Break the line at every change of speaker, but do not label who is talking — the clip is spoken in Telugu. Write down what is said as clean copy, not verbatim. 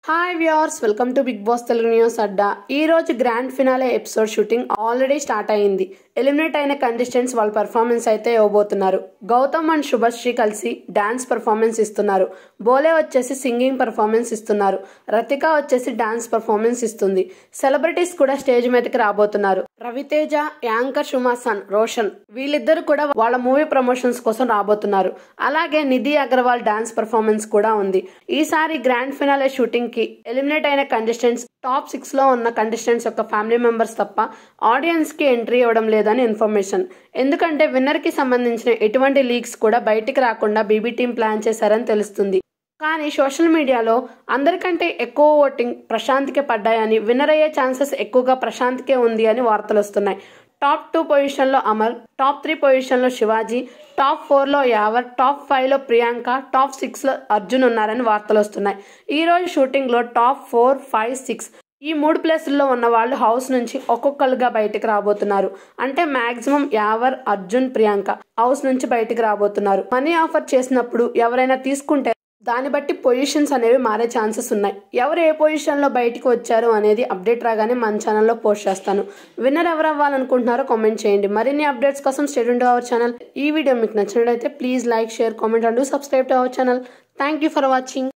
Hi viewers, welcome to big boss Telugu news Adda. ఈ రోజు grand finale episode shooting already start అయింది. ఎలిమినేట్ అయిన కంటెస్టెంట్స్ వాళ్ళ పర్ఫార్మెన్స్ అయితే ఇవ్వబోతున్నారు. గౌతమ్ అండ్ శుభశ్రీ కలిసి డాన్స్ పర్ఫార్మెన్స్ ఇస్తున్నారు. బోలే వచ్చేసి సింగింగ్ పర్ఫార్మెన్స్ ఇస్తున్నారు. రతిక వచ్చేసి డాన్స్ పర్ఫార్మెన్స్ ఇస్తుంది. సెలబ్రిటీస్ కూడా స్టేజ్ మీదకి రాబోతున్నారు. రవితేజ, యాంకర్ సుమాసన్, రోషన్ వీళ్ళిద్దరు కూడా వాళ్ళ మూవీ ప్రమోషన్స్ కోసం రాబోతున్నారు. అలాగే నిధి అగర్వాల్ డాన్స్ పర్ఫార్మెన్స్ కూడా ఉంది. ఈసారి గ్రాండ్ ఫినాలే షూటింగ్ కి ఎలిమినేట్ అయిన కంటెస్టెంట్స్ టాప్ 6 లో ఉన్న కంటెస్టెంట్స్ యొక్క ఫ్యామిలీ మెంబర్స్ తప్ప ఆడియన్స్ కి ఎంట్రీ ఇవ్వడం లేదని ఇన్ఫర్మేషన్. ఎందుకంటే విన్నర్ కి సంబంధించిన ఎటువంటి లీక్స్ కూడా బయటికి రాకుండా బీబీ టీం ప్లాన్ చేశారని తెలుస్తుంది. కానీ సోషల్ మీడియాలో అందరికంటే ఎక్కువ ఓటింగ్ ప్రశాంత్కే పడ్డాయని, విన్నర్ అయ్యే ఛాన్సెస్ ఎక్కువగా ప్రశాంత్కే ఉంది అని వార్తలు వస్తున్నాయి. టాప్ 2 పొజిషన్లో అమర్, టాప్ 3 పొజిషన్లో శివాజీ, టాప్ 4లో యావర్, టాప్ 5లో ప్రియాంక, టాప్ 6లో అర్జున్ ఉన్నారని వార్తలు వస్తున్నాయి. ఈ రోజు షూటింగ్ లో టాప్ 4, 5, 6 ఈ 3 ప్లేసుల్లో ఉన్న వాళ్ళు హౌస్ నుంచి ఒక్కొక్కరుగా బయటకు రాబోతున్నారు. అంటే మాక్సిమం యావర్, అర్జున్, ప్రియాంక హౌస్ నుంచి బయటకు రాబోతున్నారు. మనీ ఆఫర్ చేసినప్పుడు ఎవరైనా తీసుకుంటే దాన్ని బట్టి పొజిషన్స్ అనేవి మారే ఛాన్సెస్ ఉన్నాయి. ఎవరు ఏ పొజిషన్లో బయటకు వచ్చారు అనేది అప్డేట్ రాగానే మన ఛానల్లో పోస్ట్ చేస్తాను. విన్నర్ ఎవరు అవ్వాలనుకుంటున్నారో కామెంట్ చేయండి. మరిన్ని అప్డేట్స్ కోసం stay tuned to our channel. ఈ వీడియో మీకు నచ్చినట్లయితే please like, share, comment and subscribe to our channel. Thank you for watching.